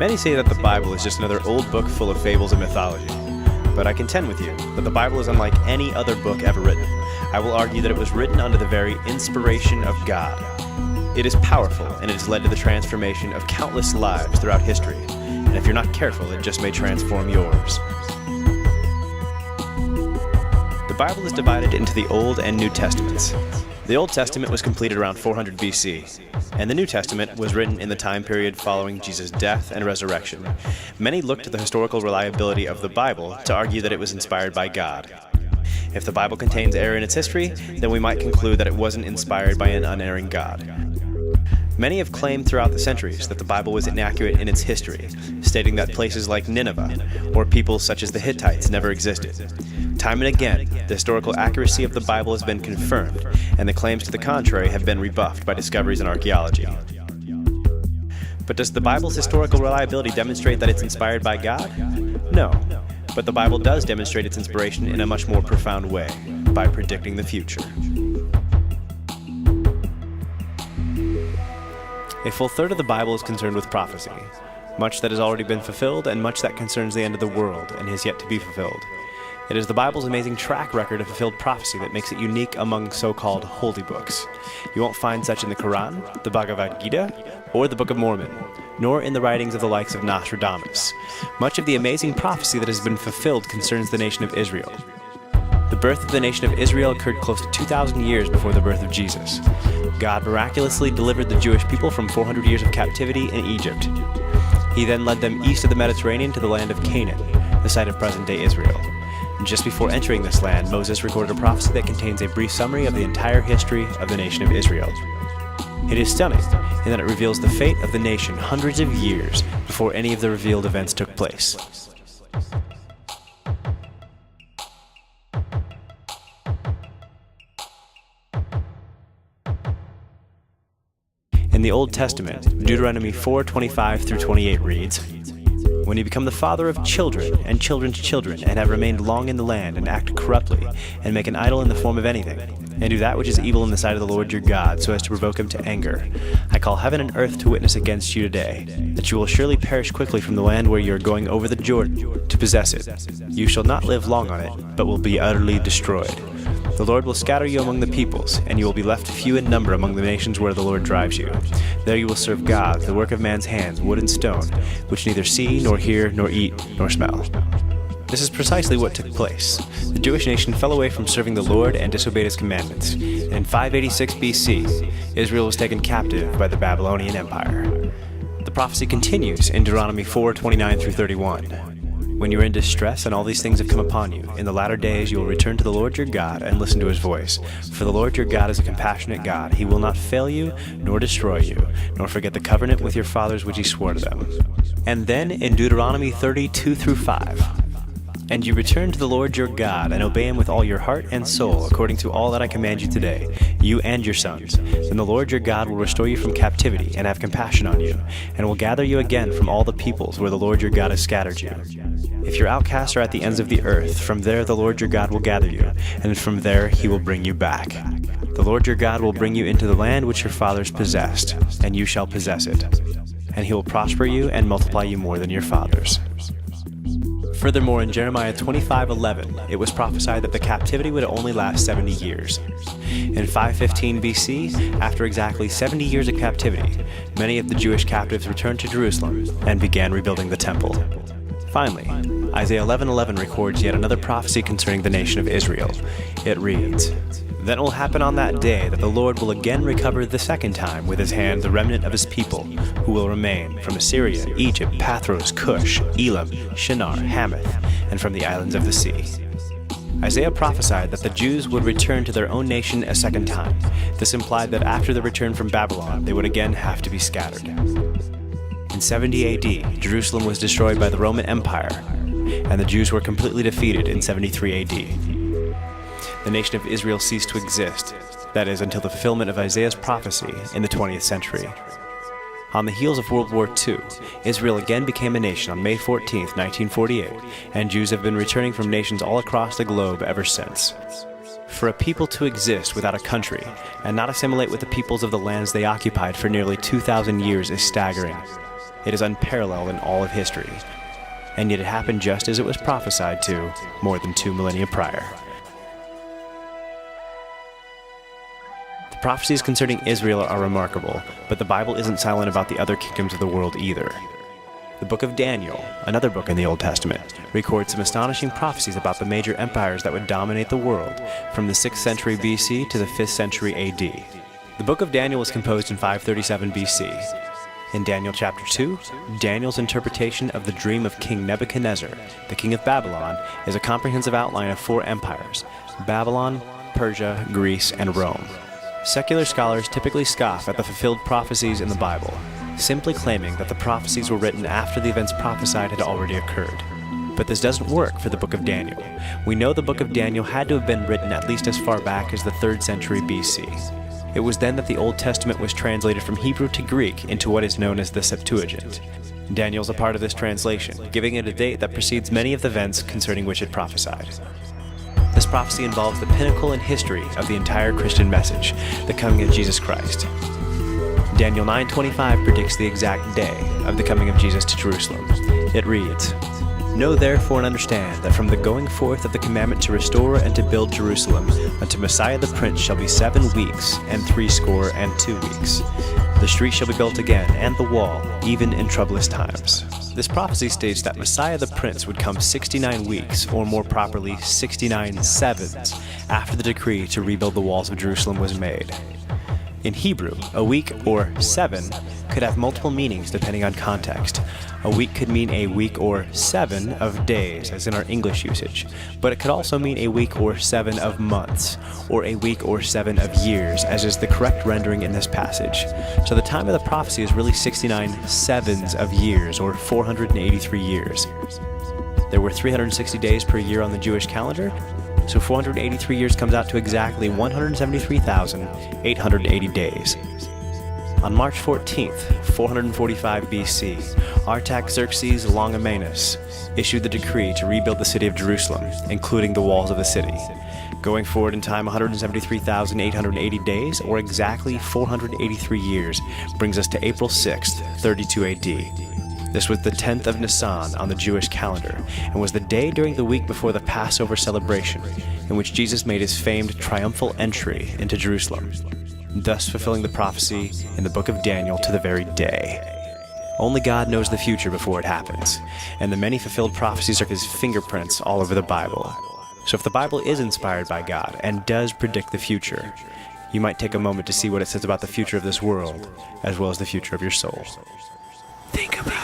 Many say that the Bible is just another old book full of fables and mythology. But I contend with you that the Bible is unlike any other book ever written. I will argue that it was written under the very inspiration of God. It is powerful, and it has led to the transformation of countless lives throughout history. And if you're not careful, it just may transform yours. The Bible is divided into the Old and New Testaments. The Old Testament was completed around 400 BC, and the New Testament was written in the time period following Jesus' death and resurrection. Many look to the historical reliability of the Bible to argue that it was inspired by God. If the Bible contains error in its history, then we might conclude that it wasn't inspired by an unerring God. Many have claimed throughout the centuries that the Bible was inaccurate in its history, stating that places like Nineveh or peoples such as the Hittites never existed. Time and again, the historical accuracy of the Bible has been confirmed, and the claims to the contrary have been rebuffed by discoveries in archaeology. But does the Bible's historical reliability demonstrate that it's inspired by God? No, but the Bible does demonstrate its inspiration in a much more profound way, by predicting the future. A full third of the Bible is concerned with prophecy, much that has already been fulfilled and much that concerns the end of the world and is yet to be fulfilled. It is the Bible's amazing track record of fulfilled prophecy that makes it unique among so-called holy books. You won't find such in the Quran, the Bhagavad Gita, or the Book of Mormon, nor in the writings of the likes of Nostradamus. Much of the amazing prophecy that has been fulfilled concerns the nation of Israel. The birth of the nation of Israel occurred close to 2,000 years before the birth of Jesus. God miraculously delivered the Jewish people from 400 years of captivity in Egypt. He then led them east of the Mediterranean to the land of Canaan, the site of present-day Israel. And just before entering this land, Moses recorded a prophecy that contains a brief summary of the entire history of the nation of Israel. It is stunning in that it reveals the fate of the nation hundreds of years before any of the revealed events took place. In the Old Testament, Deuteronomy 4:25 through 28 reads, "When you become the father of children and children's children, and have remained long in the land, and act corruptly, and make an idol in the form of anything, and do that which is evil in the sight of the Lord your God, so as to provoke him to anger, I call heaven and earth to witness against you today, that you will surely perish quickly from the land where you are going over the Jordan to possess it. You shall not live long on it, but will be utterly destroyed. The Lord will scatter you among the peoples, and you will be left few in number among the nations where the Lord drives you. There you will serve gods, the work of man's hands, wood and stone, which neither see, nor hear, nor eat, nor smell." This is precisely what took place. The Jewish nation fell away from serving the Lord and disobeyed his commandments. In 586 BC, Israel was taken captive by the Babylonian Empire. The prophecy continues in Deuteronomy 4:29 through 31. "When you are in distress and all these things have come upon you, in the latter days you will return to the Lord your God and listen to his voice. For the Lord your God is a compassionate God. He will not fail you, nor destroy you, nor forget the covenant with your fathers which he swore to them." And then in Deuteronomy 32 through 5, "And you return to the Lord your God, and obey him with all your heart and soul, according to all that I command you today, you and your sons. Then the Lord your God will restore you from captivity, and have compassion on you, and will gather you again from all the peoples where the Lord your God has scattered you. If your outcasts are at the ends of the earth, from there the Lord your God will gather you, and from there he will bring you back. The Lord your God will bring you into the land which your fathers possessed, and you shall possess it. And he will prosper you and multiply you more than your fathers." Furthermore, in Jeremiah 25:11, it was prophesied that the captivity would only last 70 years. In 515 BC, after exactly 70 years of captivity, many of the Jewish captives returned to Jerusalem and began rebuilding the temple. Finally, Isaiah 11:11 records yet another prophecy concerning the nation of Israel. It reads, "Then it will happen on that day that the Lord will again recover the second time with his hand the remnant of his people, who will remain from Assyria, Egypt, Pathros, Cush, Elam, Shinar, Hamath, and from the islands of the sea." Isaiah prophesied that the Jews would return to their own nation a second time. This implied that after the return from Babylon, they would again have to be scattered. In 70 AD, Jerusalem was destroyed by the Roman Empire, and the Jews were completely defeated in 73 AD. The nation of Israel ceased to exist, that is, until the fulfillment of Isaiah's prophecy in the 20th century. On the heels of World War II, Israel again became a nation on May 14, 1948, and Jews have been returning from nations all across the globe ever since. For a people to exist without a country and not assimilate with the peoples of the lands they occupied for nearly 2,000 years is staggering. It is unparalleled in all of history, and yet it happened just as it was prophesied to more than 2 millennia prior. The prophecies concerning Israel are remarkable, but the Bible isn't silent about the other kingdoms of the world either. The book of Daniel, another book in the Old Testament, records some astonishing prophecies about the major empires that would dominate the world from the 6th century BC to the 5th century AD. The book of Daniel was composed in 537 BC. In Daniel chapter 2, Daniel's interpretation of the dream of King Nebuchadnezzar, the king of Babylon, is a comprehensive outline of 4 empires: Babylon, Persia, Greece, and Rome. Secular scholars typically scoff at the fulfilled prophecies in the Bible, simply claiming that the prophecies were written after the events prophesied had already occurred. But this doesn't work for the book of Daniel. We know the book of Daniel had to have been written at least as far back as the 3rd century BC. It was then that the Old Testament was translated from Hebrew to Greek into what is known as the Septuagint. Daniel's a part of this translation, giving it a date that precedes many of the events concerning which it prophesied. This prophecy involves the pinnacle in history of the entire Christian message, the coming of Jesus Christ. Daniel 9:25 predicts the exact day of the coming of Jesus to Jerusalem. It reads, "Know therefore and understand that from the going forth of the commandment to restore and to build Jerusalem unto Messiah the Prince shall be 7 weeks and 62 weeks. The street shall be built again, and the wall, even in troublous times." This prophecy states that Messiah the Prince would come 69 weeks, or more properly 69 sevens, after the decree to rebuild the walls of Jerusalem was made. In Hebrew, a week, or 7, could have multiple meanings depending on context. A week could mean a week or 7 of days, as in our English usage, but it could also mean a week or 7 of months, or a week or 7 of years, as is the correct rendering in this passage. So the time of the prophecy is really 69 sevens of years, or 483 years. There were 360 days per year on the Jewish calendar, so 483 years comes out to exactly 173,880 days. On March 14th, 445 BC, Artaxerxes Longimanus issued the decree to rebuild the city of Jerusalem, including the walls of the city. Going forward in time, 173,880 days, or exactly 483 years, brings us to April 6th, 32 AD. This was the 10th of Nisan on the Jewish calendar, and was the day during the week before the Passover celebration, in which Jesus made his famed triumphal entry into Jerusalem, thus fulfilling the prophecy in the book of Daniel to the very day. Only God knows the future before it happens, and the many fulfilled prophecies are his fingerprints all over the Bible. So if the Bible is inspired by God and does predict the future, you might take a moment to see what it says about the future of this world, as well as the future of your soul. Think about it.